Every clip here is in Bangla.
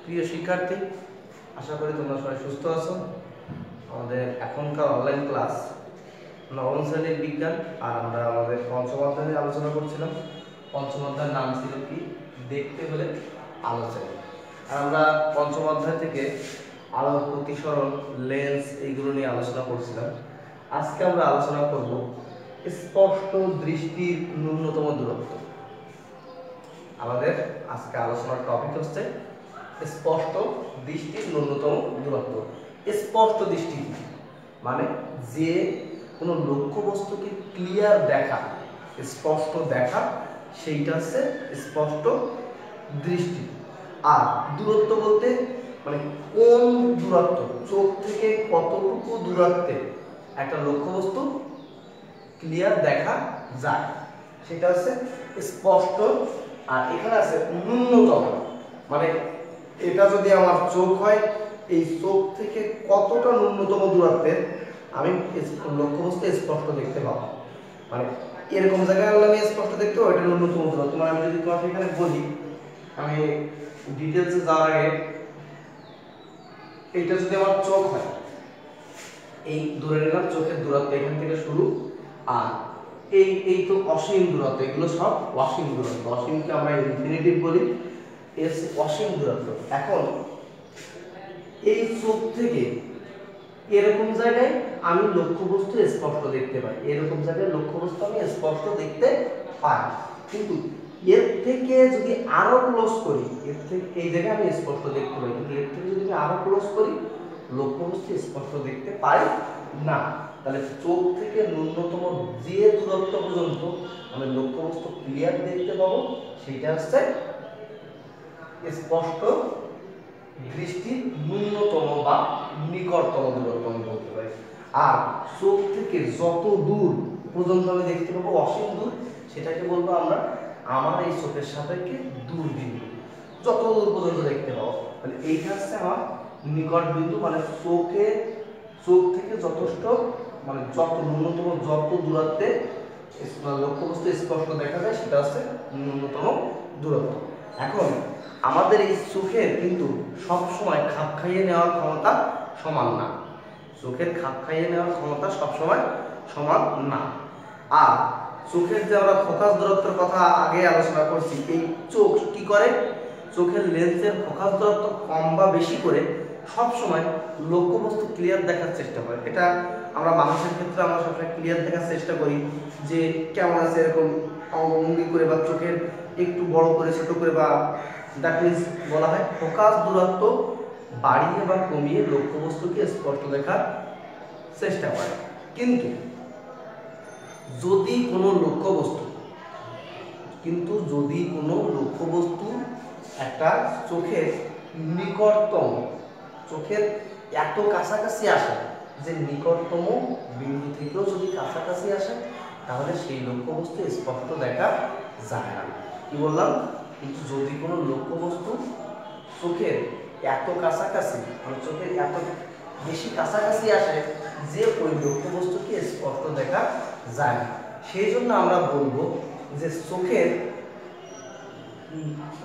প্রিয় শিক্ষার্থী, আশা করি তোমরা সবাই সুস্থ আছো। আমাদের এখনকার অনলাইন ক্লাস নবম শ্রেণীর বিজ্ঞান, আর আমরা আমাদের পঞ্চম অধ্যায়ে আলোচনা করছিলাম। পঞ্চম অধ্যায়ের নাম ছিল কি? দেখতে হলে আলো চাই। আর আমরা পঞ্চম অধ্যায় থেকে আলোর প্রতিসরণ, লেন্স এইগুলো নিয়ে আলোচনা করছিলাম। আজকে আমরা আলোচনা করব স্পষ্ট দৃষ্টির ন্যূনতম দূরত্ব। আমাদের আজকে আলোচনার টপিক হচ্ছে স্পষ্ট দৃষ্টির ন্যূনতম দূরত্ব। স্পষ্ট দৃষ্টি মানে যে কোনো লক্ষ্য বস্তুকে ক্লিয়ার দেখা, স্পষ্ট দেখা, সেইটা হচ্ছে স্পষ্ট দৃষ্টি। আর দূরত্ব বলতে মানে কোন দূরত্ব, চোখ থেকে কতটুকু দূরত্বে একটা লক্ষ্য বস্তু ক্লিয়ার দেখা যায়, সেটা হচ্ছে স্পষ্ট। আর এখানে আছে ন্যূনতম, মানে এটা যদি আমার চোখ হয়, এই চোখ থেকে কতটা ন্যূনতম দূরত্বে আমি লক্ষ্য বস্তু স্পষ্ট দেখতে পাবো। মানে এরকম জায়গায় আমি স্পষ্ট দেখতে পাবো, এটা ন্যূনতম দূরত্ব। মানে আমি যদি তোমাকে এখানে বলি, আমি ডিটেলসে যাওয়ার আগে, এইটা যদি আমার চোখ হয়, এই ধরে নিলাম চোখের দূরত্ব এখান থেকে শুরু, আর এই তো অসীম দূরত্ব, এগুলো সব অসীম দূরত্ব। অসীমকে আমরা ইনফিনিটিভ বলি, এস অসীম দূরত্ব। এখন এই চোখ থেকে এরকম জায়গায় আমি লক্ষ্যবস্তু স্পষ্ট দেখতে পাই, এরকম জায়গায় লক্ষ্যবস্তু আমি স্পষ্ট দেখতে পাই। কিন্তু এর থেকে যদি আরো ক্লোজ করি, এর থেকে এই জায়গায় আমি স্পষ্ট দেখতে পাই, কিন্তু এর থেকে যদি আমি আরো ক্লোজ করি, লক্ষ্যবস্তু স্পষ্ট দেখতে পাই না। তাহলে চোখ থেকে ন্যূনতম যে দূরত্ব পর্যন্ত আমি লক্ষ্যবস্তু ক্লিয়ার দেখতে পাবো, সেটা হচ্ছে স্পষ্ট দৃষ্টির ন্যূনতম বা নিকটতম দূরত্ব আমি বলতে পারি। আর চোখ থেকে যত দূর পর্যন্ত আমি দেখতে পাবো, অসীম দূর, সেটাকে বলবো আমরা আমার এই চোখের সাপেক্ষে দূরবিন্দু। যত দূর পর্যন্ত দেখতে পাবো, মানে এইটা হচ্ছে আমার নিকট বিন্দু। মানে চোখ থেকে যথেষ্ট, মানে যত ন্যূনতম যত দূরত্বে লক্ষ্যবস্তু স্পষ্ট দেখা যায়, সেটা হচ্ছে ন্যূনতম দূরত্ব। এখন আমাদের এই চোখের কিন্তু সব সময় খাপ খাইয়ে নেওয়ার ক্ষমতা সমান না। চোখের খাপ খাইয়ে নেওয়ার ক্ষমতা সব সময় সমান না। আর চোখের যে আমরা ফোকাস দূরত্বের কথা আগে আলোচনা করছি, এই চোখ কি করে, চোখের লেন্সের ফোকাস দূরত্ব কম বা বেশি করে সব সময় লক্ষ্যবস্তু ক্লিয়ার দেখার চেষ্টা করে। এটা আমরা মানুষের ক্ষেত্রে আমরা সবসময় ক্লিয়ার দেখার চেষ্টা করি, যে কেমন আছে এরকম অঙ্গভঙ্গি করে, বা চোখের একটু বড় করে ছোট করে, বা দ্যাট মিন্স বলা হয় ফোকাস দূরত্ব বাড়িয়ে বা কমিয়ে লক্ষ্যবস্তুকে স্পষ্ট দেখার চেষ্টা করে। কিন্তু যদি কোনো লক্ষ্যবস্তু একটা চোখের নিকটতম, চোখের এত কাছাকাছি আসে যে নিকটতম বিন্দু থেকেও যদি কাছাকাছি আসে, তাহলে সেই লক্ষ্যবস্তু স্পষ্ট দেখা যায় না। কি বললাম? কিন্তু যদি কোনো লক্ষ্যবস্তু চোখের এত কাছাকাছি, মানে চোখের এত বেশি কাছাকাছি আসে যে ওই লক্ষ্যবস্তুকে স্পষ্ট দেখা যায় না, সেই জন্য আমরা বলবো যে চোখের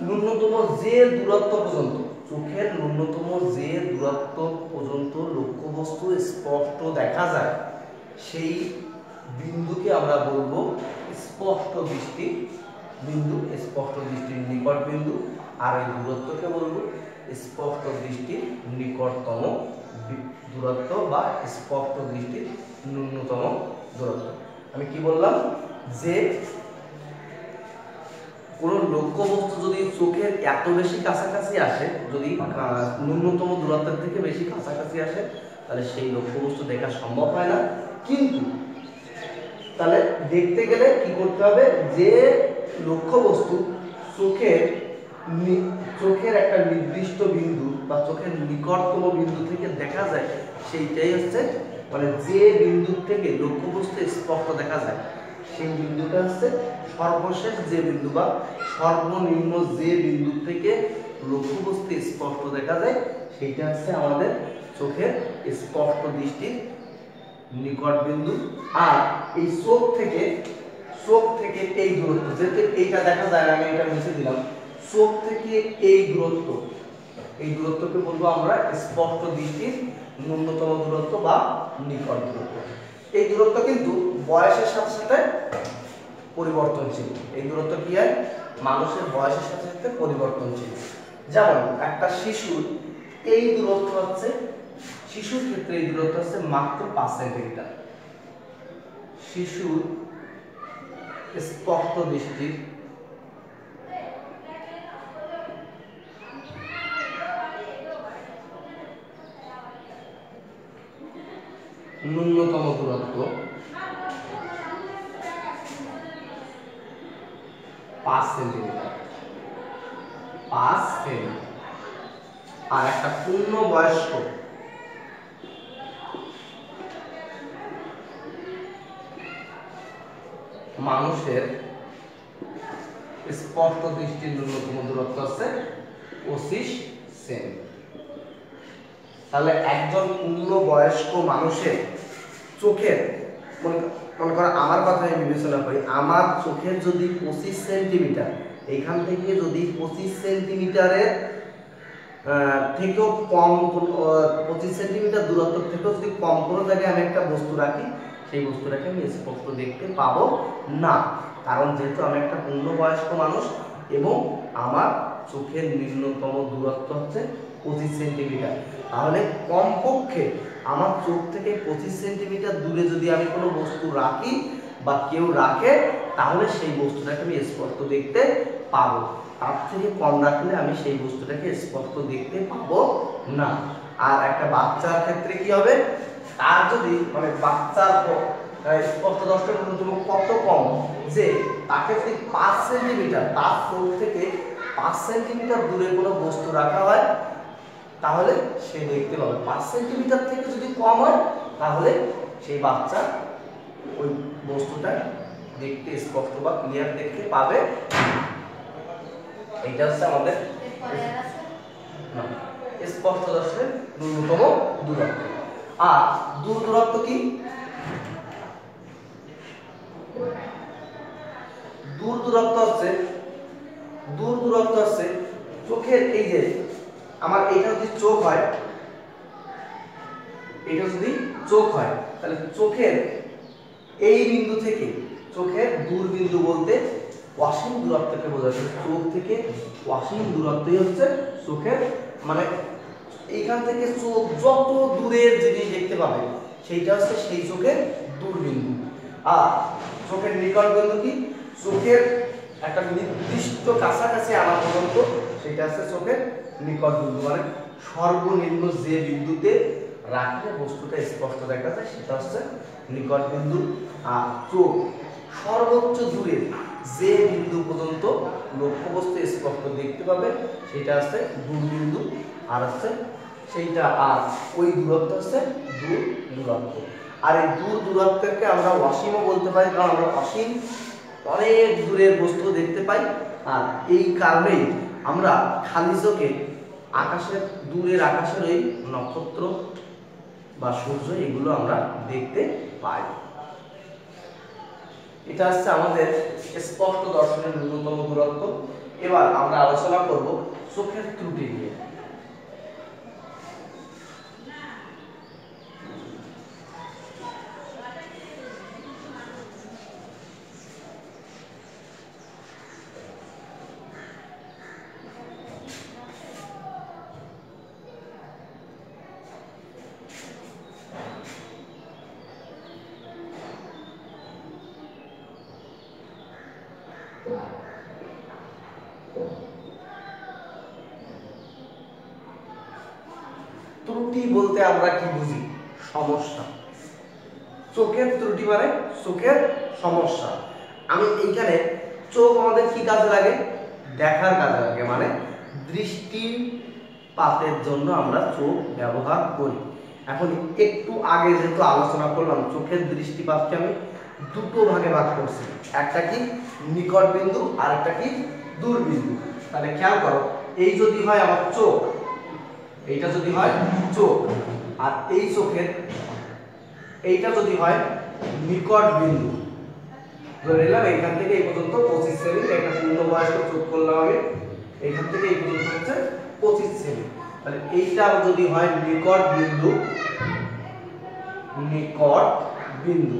ন্যূনতম যে দূরত্ব পর্যন্ত, চোখের ন্যূনতম যে দূরত্ব পর্যন্ত লক্ষ্যবস্তু স্পষ্ট দেখা যায়, সেই বিন্দুকে আমরা বলবো স্পষ্ট দৃষ্টি বিন্দু, স্পষ্ট দৃষ্টির নিকট বিন্দু। আর এই দূরত্বকে বলবো স্পষ্ট দৃষ্টির নিকটতম দূরত্ব বা স্পষ্ট দৃষ্টির ন্যূনতম দূরত্ব। আমি কি বললাম? যে কোন লক্ষ্যবস্তু যদি চোখের এত বেশি কাছাকাছি আসে, যদি ন্যূনতম দূরত্বের থেকে বেশি কাছাকাছি আসে, তাহলে সেই লক্ষ্যবস্তু দেখা সম্ভব হয় না। কিন্তু তাহলে দেখতে গেলে কি করতে হবে, যে লক্ষ্যবস্তু চোখের একটা নির্দিষ্ট বিন্দু বা চোখের নিকটতম বিন্দু থেকে দেখা যায়, সেইটাই হচ্ছে মানে যে বিন্দু থেকে লক্ষ্যবস্তু স্পষ্ট দেখা যায়, সেই বিন্দুটা হচ্ছে সর্বশেষ যে বিন্দু বা সর্বনিম্ন যে বিন্দু থেকে লক্ষ্যবস্তু স্পষ্ট দেখা যায়, সেইটা হচ্ছে আমাদের চোখের স্পষ্ট দৃষ্টির নিকট বিন্দু। আর এই চোখ থেকে চোখ থেকে এই দূরত্ব, যেতে এইটা দেখা যায়, আমি এটা মুছে দিলাম, চোখ থেকে এই দূরত্বকে বলবো আমরা স্পষ্ট দৃষ্টির ন্যূনতম দূরত্ব বা নিকট দূরত্ব। এই দূরত্ব কিন্তু বয়সের সাথে সাথে পরিবর্তনশীল। এই দূরত্ব কি হয়? মানুষের বয়সের সাথে সাথে পরিবর্তনশীল। যেমন একটা শিশুর এই দূরত্ব হচ্ছে, শিশুর ক্ষেত্রে এই দূরত্ব হচ্ছে মাত্র 5 সেন্টিমিটার। শিশুর স্পষ্ট দৃষ্টির ন্যূনতম দূরত্ব 5 সেন্টিমিটার, 5 সেমি। আর একটা পূর্ণবয়স্ক মানুষের স্পষ্ট দৃষ্টির ন্যূনতম দূরত্ব আছে 25 সেমি। তাহলে একজন পূর্ণবয়স্ক মানুষের চোখের, মনে করো আমার কথা আমি বিবেচনা করি, আমার চোখের যদি 25 সেন্টিমিটার, এখান থেকে যদি 25 সেন্টিমিটারের থেকেও কম, 25 সেন্টিমিটার দূরত্ব থেকেও যদি কম কোনো জায়গায় আমি একটা বস্তু রাখি, সেই বস্তুটাকে আমি স্পষ্ট দেখতে পাবো না। কারণ যেহেতু আমি একটা পূর্ণবয়স্ক মানুষ এবং আমার চোখের ন্যূনতম দূরত্ব হচ্ছে 25 সেন্টিমিটার, তাহলে কমপক্ষে আমার চোখ থেকে 25 সেন্টিমিটার দূরে যদি আমি কোনো বস্তু রাখি বা কেউ রাখে, তাহলে সেই বস্তুটাকে আমি স্পষ্ট দেখতে পাবো। তার থেকে কম রাখলে আমি সেই বস্তুটাকে স্পষ্ট দেখতে পাবো না। আর একটা বাচ্চার ক্ষেত্রে কি হবে? তার যদি মানে বাচ্চার স্পষ্ট দর্শনের ন্যূনতম কত কম, যে তাকে যদি 5 সেন্টিমিটার, তার চোখ থেকে 5 সেন্টিমিটার দূরে কোনো বস্তু রাখা হয়, তাহলে সে দেখতে পাবে। 5 সেন্টিমিটার থেকে যদি কম হয়, তাহলে সেই বাচ্চা ওই বস্তুটা দেখতে স্পষ্ট বা ক্লিয়ার দেখতে পাবে। এটা হচ্ছে আমাদের স্পষ্ট দর্শনের ন্যূনতম দূরত্ব। আর দূর দূরত্ব কি? দূর দূরত্ব হচ্ছে চোখের, এই যে আমার এইটা যদি চোখ হয়, তাহলে চোখের এই বিন্দু থেকে চোখের দূর বিন্দু বলতে অসীম দূরত্বকে বোঝাচ্ছে। চোখ থেকে অসীম দূরত্বই হচ্ছে চোখের, মানে এইখান থেকে চোখ যত দূরের জিনিস দেখতে পাবে সেইটা হচ্ছে সেই চোখের দূরবিন্দু। আর চোখের নিকট বিন্দু কি? চোখের একটা নির্দিষ্ট কাছাকাছি আনা পর্যন্ত সেটা হচ্ছে চোখের নিকট বিন্দু, মানে সর্বনিম্ন যে বিন্দুতে রাখলে বস্তুটা স্পষ্ট দেখা যায় সেটা হচ্ছে নিকট বিন্দু। আর চোখ সর্বোচ্চ দূরে যে বিন্দু পর্যন্ত লক্ষ্যবস্তু স্পষ্ট দেখতে পাবে সেটা হচ্ছে দূরবিন্দু। আর হচ্ছে সেইটা, আর ওই দূরত্ব হচ্ছে দূর দূরত্ব। আর এই দূর দূরত্বকে আমরা অসীমও বলতে পারি, কারণ আমরা অসীম অনেক দূরের বস্তু দেখতে পাই। আর এই কারণেই আমরা খালি চোখে আকাশের, দূরের আকাশের ওই নক্ষত্র বা সূর্য, এগুলো আমরা দেখতে পাই। এটা হচ্ছে আমাদের স্পষ্ট দর্শনের ন্যূনতম দূরত্ব। এবার আমরা আলোচনা করব চোখের ত্রুটি নিয়ে। ত্রুটি বলতে আমরা কি বুঝি? সমস্যা। চোখের ত্রুটি মানে চোখের সমস্যা। আমি এইখানে চোখ আমাদের কি কাজে লাগে? দেখার কাজে লাগে, মানে দৃষ্টিপাতের জন্য আমরা চোখ ব্যবহার করি। এখন একটু আগে যেহেতু আলোচনা করলাম, চোখের দৃষ্টিপাতকে আমি দুটো ভাগে ভাগ করছি, একটা কি নিকট বিন্দু আর একটা কি দূর বিন্দু। তাহলে খেয়াল করো, এই যদি হয় আমার চোখ, এইটা যদি হয় চোখ, আর এই চোখের এইটা যদি হয় নিকট বিন্দু, ধরে নিলাম এইখান থেকে এই পর্যন্ত 25 সেমি, একটা পূর্ণবয়স্ক চোখ করলাম আমি, এইখান থেকে এই পর্যন্ত হচ্ছে 25 সেমি। তাহলে এইটা যদি হয় নিকট বিন্দু, নিকট বিন্দু,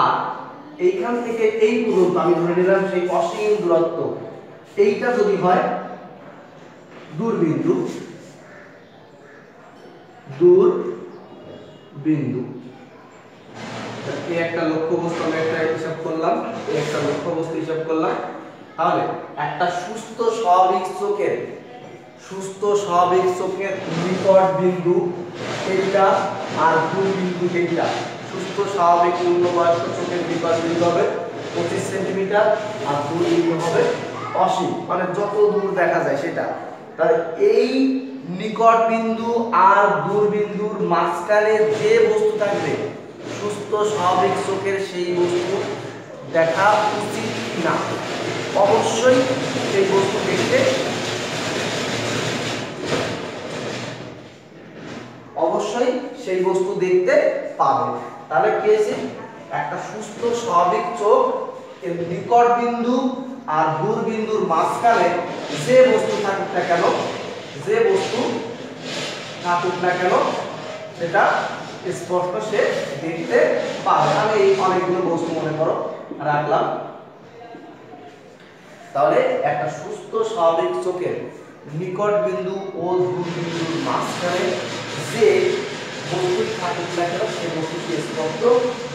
আর এইখান থেকে এই পর্যন্ত আমি ধরে নিলাম সেই অসীম দূরত্ব, এইটা যদি হয় দূরবিন্দু, দূরবিন্দু। এই একটা লক্ষ্যবস্তু আমি একটা হিসাব করলাম, এই একটা লক্ষ্যবস্তু হিসাব করলাম। তাহলে একটা সুস্থ স্বাভাবিক চোখের, সুস্থ স্বাভাবিক চোখের নিকট বিন্দু এইটা আর দূরবিন্দু এইটা। সুস্থ স্বাভাবিক পূর্ণবয়স্ক চোখের নিকট বিন্দু হবে 25 সেন্টিমিটার আর দূরবিন্দু হবে অসীম, মানে যত দূর দেখা যায় সেটা। তাহলে এই নিকট বিন্দু আর দূরবিন্দুর মাঝখানে যে বস্তু থাকবে সুস্থ স্বাভাবিক চোখের সেই বস্তু দেখা উচিত না, অবশ্যই সেই বস্তু দেখতে, অবশ্যই সেই বস্তু দেখতে পাবে। তাহলে কি আছে, একটা সুস্থ স্বাভাবিক চোখ এর নিকট বিন্দু আর দূরবিন্দুর মাঝখানে যে বস্তু থাকুক না কেন, যে বস্তু থাকুক না কেন সেটা স্পষ্ট সে দেখতে পাবে। আমি এই অনেকগুলো বস্তু মনে করো রাখলাম। তাহলে একটা সুস্থ স্বাভাবিক চোখের নিকট বিন্দু ও দূরবিন্দুর মাঝখানে যে বস্তু থাকুক না কেন সেই বস্তুটি স্পষ্ট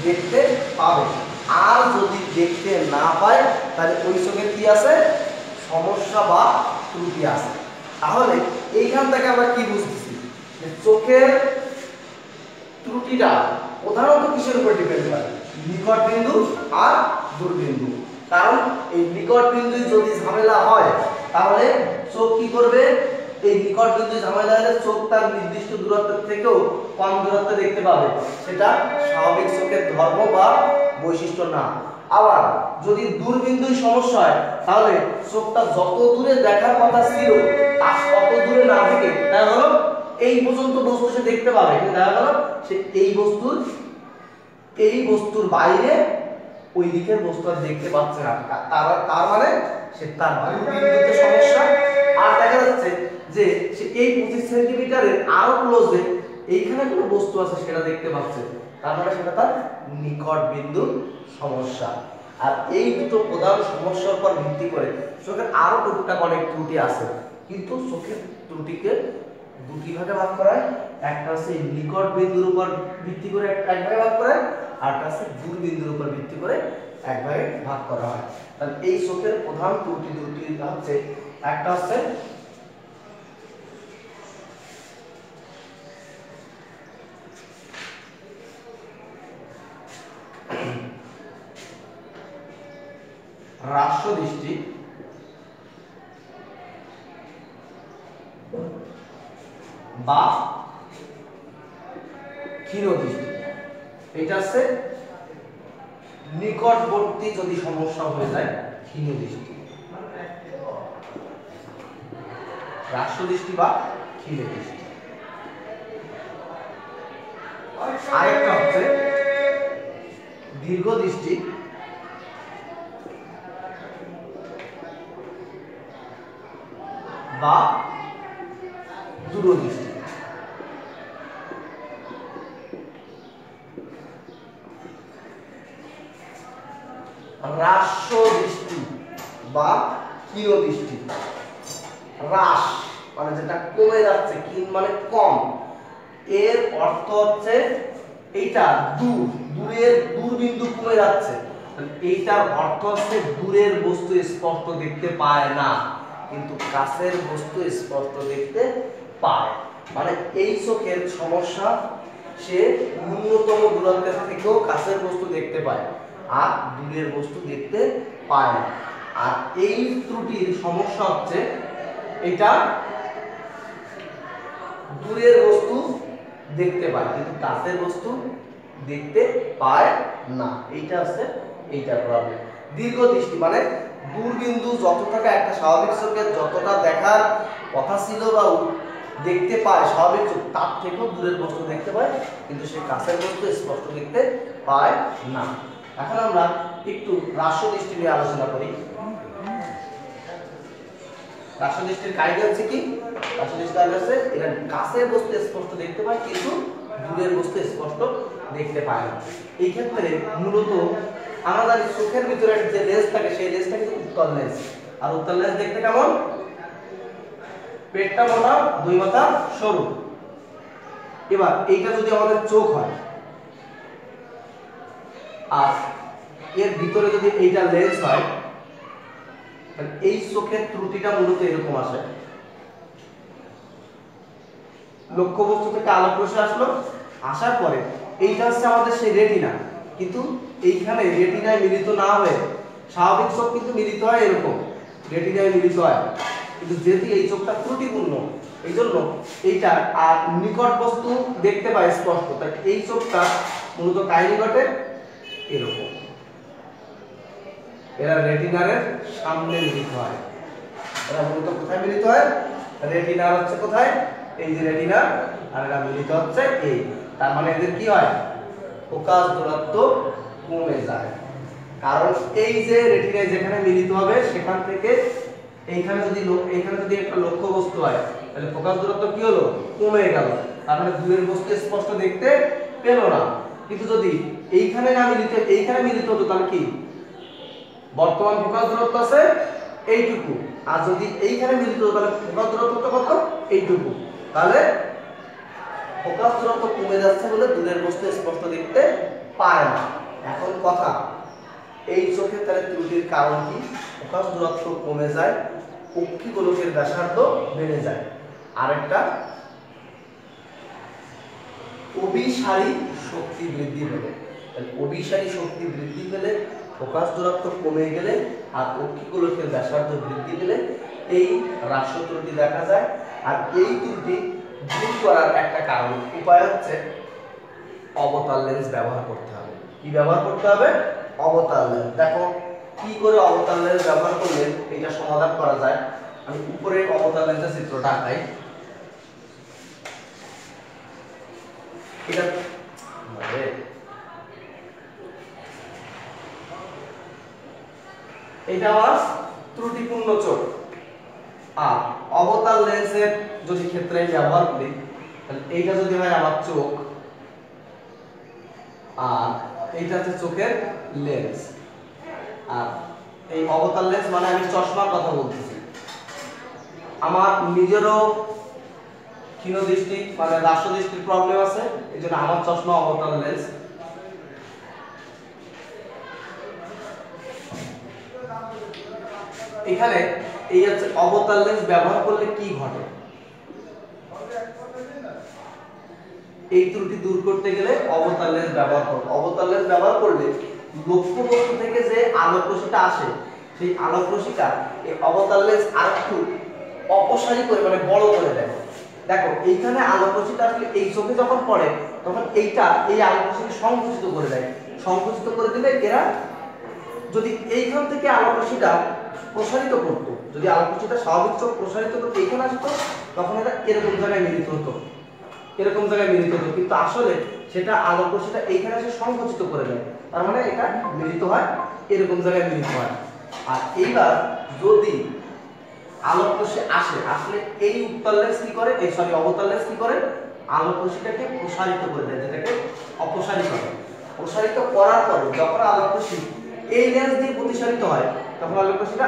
দেখতে পাবে। আর যদি দেখতে না পায় তাহলে ওই চোখের কি আছে, সমস্যা বা ত্রুটি আছে। তাহলে এইখান থেকে আমরা কি বুঝতেছি, যে চোখের ত্রুটিটা প্রধানত কিসের উপর ডিপেন্ড করে, নিকট বিন্দু আর দূরবিন্দু। কারণ এই নিকট বিন্দু যদি ঝামেলা হয় তাহলে চোখ কি করবে, এই নিকট বিন্দু ঝামেলা হলে চোখ তার নির্দিষ্ট দূরত্ব থেকেও কম দূরত্বে দেখতে পাবে, সেটা স্বাভাবিক চোখের ধর্ম বা বৈশিষ্ট্য না। আবার যদি দূরবিন্দুর সমস্যা হয় তাহলে চোখটা যত দূরে দেখার কথা ছিল তার তত দূরে না থেকে দেখা হলো এই পর্যন্ত বস্তু সে দেখতে পাবে, কিন্তু দেখা গেল সে এই বস্তুর বাইরে ওই দিকের বস্তু আর দেখতে পাচ্ছে না। তার মানে সে তার দূরবিন্দুতে সমস্যা। আর দেখা যাচ্ছে যে সে এই 25 সেন্টিমিটারের আরো ক্লোজে এইখানে কোনো বস্তু আছে সেটা দেখতে পাচ্ছে, তার মানে সেটা তার নিকট বিন্দুর সমস্যা। আর এই দুটো প্রধান সমস্যার উপর ভিত্তি করে চোখের আরো টুকটাক অনেক ত্রুটি আছে, কিন্তু চোখের ত্রুটিকে দুটি ভাগে ভাগ করা হয়। একটা আছে নিকট বিন্দুর উপর ভিত্তি করে এক ভাগে ভাগ করা হয়, আর একটা আছে দূরবিন্দুর উপর ভিত্তি করে এক ভাগে ভাগ করা হয়। তাহলে এই চোখের প্রধান ত্রুটি দুটি হচ্ছে, একটা হচ্ছে হ্রাস্য দৃষ্টি বা ক্ষীণ দৃষ্টি। এটা হচ্ছে নিকটবর্তী যদি সমস্যা হয়ে যায় ক্ষীণ দৃষ্টি, হ্রাস্য দৃষ্টি বা ক্ষীণ দৃষ্টি। আরেকটা হচ্ছে দীর্ঘ দৃষ্টি বা দূরদৃষ্টি। হ্রাস্য দৃষ্টি বা ক্ষীণ দৃষ্টি, হ্রাস মানে যেটা কমে যাচ্ছে, ক্ষীণ মানে কম, এর অর্থ হচ্ছে এইটা দূরের দূরবিন্দু কমে যাচ্ছে, এইটার অর্থ হচ্ছে দূরের বস্তু স্পষ্ট দেখতে পায় না কিন্তু কাছের বস্তু স্পষ্ট দেখতে পায়। মানে এই চোখের সমস্যা, সে ন্যূনতম দূরত্বের থেকেও কাছের বস্তু দেখতে পায় আর দূরের বস্তু দেখতে পায় না। আর এই ত্রুটির সমস্যা হচ্ছে এটা দূরের বস্তু দেখতে পায় কিন্তু কাছের বস্তু দেখতে পায় না, এইটা হচ্ছে এইটার প্রবলেম। দীর্ঘ দৃষ্টি মানে দূরবিন্দু যতটা একটা স্বাভাবিক চোখের যতটা দেখার কথা ছিল বা দেখতে পায় স্বাভাবিক চোখ তার থেকেও দূরের বস্তু দেখতে পায় কিন্তু সে কাছের বস্তু স্পষ্ট দেখতে পায় না। এখন আমরা একটু হ্রাস্য দৃষ্টি নিয়ে আলোচনা করি। হ্রাস্য দৃষ্টির কায়দা হচ্ছে কি? হ্রাস্য দৃষ্টির কায়দা হচ্ছে এটা কাছের বস্তু স্পষ্ট দেখতে পায় কিন্তু দূরের বস্তু স্পষ্ট দেখতে পায় না। এই ক্ষেত্রে মূলত আমরা জানি চোখের ভিতরে যে লেন্স থাকে সেই লেন্সটা কিন্তু উত্তল লেন্স। আর উত্তল লেন্স দেখতে কেমন? পেটটা মোটা, দুই মাথা সরু। এবার এইটা যদি আমাদের চোখ হয় আর এর ভিতরে যদি এইটা লেন্স হয়, এই চোখের ত্রুটিটা মূলত এরকম আসে। লক্ষ্যবস্তু থেকে আলোক রশ্মি আসলো, আসার পরে এইটা হচ্ছে আমাদের সেই রেটিনা, কিন্তু এইখানে রেটিনায় মিলিত না হয়ে স্বাভাবিক চোখ কিন্তু মিলিত হয় এরকম, রেটিনায় মিলিত হয়। কিন্তু যেহেতু এই চোখটা ত্রুটিপূর্ণ, এই জন্য এইটা আর নিকট বস্তু দেখতে পায় স্পষ্ট, তাই এই চোখটা মূলত কাহিনী ঘটে এরকম। এরা রেটিনারের সামনে মিলিত হয়। এরা মূলত কোথায় মিলিত হয়? রেটিনার হচ্ছে কোথায়? এই যে রেটিনা, আর এরা মিলিত হচ্ছে এই। তার মানে এদের কি হয়? ফোকাস দূরত্ব কমে যায়। কারণ এই যে রেটিনায় যেখানে মিলিত হবে সেখান থেকে এইখানে যদি একটা লক্ষ্য বস্তু হয় তাহলে ফোকাস দূরত্ব কি হলো? কমে গেল। তার মানে দূরের বস্তু স্পষ্ট দেখতে পেল না। কিন্তু যদি এইখানে না মিলিত, এইখানে মিলিত হতো তাহলে কি? বর্তমান ফোকাস দূরত্ব আছে এইটুকু, আর যদি এইখানে মিলিত হতো তাহলে ফোকাস দূরত্ব কত? এইটুকু। তাহলে ফোকাস দূরত্ব কমে যাচ্ছে বলে দূরের বস্তু স্পষ্ট দেখতে পায় না। এখন কথা, এই চোখের তাহলে ত্রুটির কারণ কি? ফোকাস দূরত্ব কমে যায়, অক্ষিগোলকের ব্যাসার্ধ বেড়ে যায়। আরেকটা, অভিসারী শক্তি বৃদ্ধি পেলে। অভিসারী শক্তি বৃদ্ধি পেলে, ফোকাস দূরত্ব কমে গেলে আর অক্ষিগোলকের ব্যাসার্ধ বৃদ্ধি পেলে এই হ্রাস্য ত্রুটি দেখা যায়। আর এই ত্রুটি দূর করার একটা কারণ উপায় হচ্ছে অবতার লেন্স ব্যবহার করতে হবে। কি ব্যবহার করতে হবে? অবতার লেন্স। দেখো কি করে অবতার লেন্স ব্যবহার করলে এটা সমাধান করা যায়। আমি উপরে অবতার লেন্সের চিত্রটা আঁকাই। এটা আমার ত্রুটিপূর্ণ চোখ। আর অবতার লেন্সের যদি ক্ষেত্রে ব্যবহার করি তাহলে এইটা যদি হয় আমার চোখ, আর এইটা হচ্ছে চোখের লেন্স। আর এই অবতার লেন্স মানে আমি চশমার কথা বলতেছি। আমার নিজেরও ক্ষীণ দৃষ্টি মানে হ্রাস্য দৃষ্টির প্রবলেম আছে, এই জন্য আমার চশমা অবতার লেন্স। এখানে এই হচ্ছে অবতার লেন্স ব্যবহার করলে কি ঘটে। এই ত্রুটি দূর করতে গেলে অবতার লেন্স ব্যবহার করব। অবতার লেন্স ব্যবহার করলে লক্ষ্যবস্তু থেকে যে আলোক রশ্মিটা আসে সেই আলোক রশ্মিটা এই অবতার লেন্স আরেকটু অপসারী করে মানে বড় করে দেয়। দেখো এইখানে আলোক রশ্মিটা আসলে এই চোখে যখন পড়ে তখন এইটা এই আলোক রশ্মিকে সংকুচিত করে দেয়। সংকুচিত করে দিলে এরা যদি এইখান থেকে আলোক রশ্মিটা প্রসারিত করত, যদি আলোক রশ্মিটা স্বাভাবিক চোখ প্রসারিত করতে এইখানে আসতো তখন এটা এরকম জায়গায় মিলিত হতো, এরকম জায়গায় মিলিত হতো। কিন্তু আসলে সেটা আলোক রশ্মিটা এইখানে এসে সংকুচিত করে দেয়, তার মানে এটা মিলিত হয় এরকম জায়গায় মিলিত হয়। আর এইবার যদি আলোক রশ্মি আসলে এই উত্তল লেন্স কি করে, এই সরি অবতল লেন্স কি করে, আলোক রশ্মিটাকে প্রসারিত করে দেয়, যেটাকে অপসারিত করে। প্রসারিত করার পরে যখন আলোক রশ্মি এই লেন্স দিয়ে প্রতিসারিত হয় তখন আলোক রশ্মিটা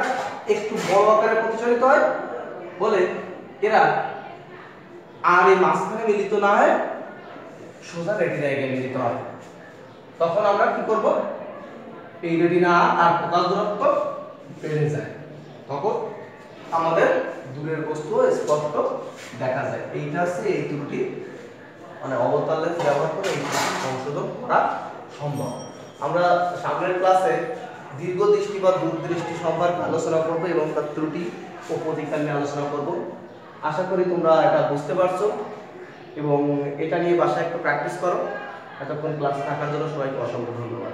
একটু বড় আকারে প্রতিসারিত হয় বলে এরা আর এই মাঝখানে মিলিত না হয় সোজা রেটিনায় গিয়ে মিলিত হয়। তখন আমরা কি করব, এই রেটিনা আর ফোকাস দূরত্ব বেড়ে যায়, তখন আমাদের দূরের বস্তু স্পষ্ট দেখা যায়। এইটা হচ্ছে এই ত্রুটি, মানে অবতার লেন্স ব্যবহার করে এই ত্রুটি সংশোধন করা সম্ভব। আমরা সামনের ক্লাসে দীর্ঘ দৃষ্টি বা দূরদৃষ্টি সম্পর্কে আলোচনা করব এবং তার ত্রুটি ও প্রতিকার নিয়ে আলোচনা করব। আশা করি তোমরা এটা বুঝতে পারছো এবং এটা নিয়ে বাসায় একটু প্র্যাকটিস করো। এতক্ষণ ক্লাসে থাকার জন্য সবাইকে অসংখ্য ধন্যবাদ।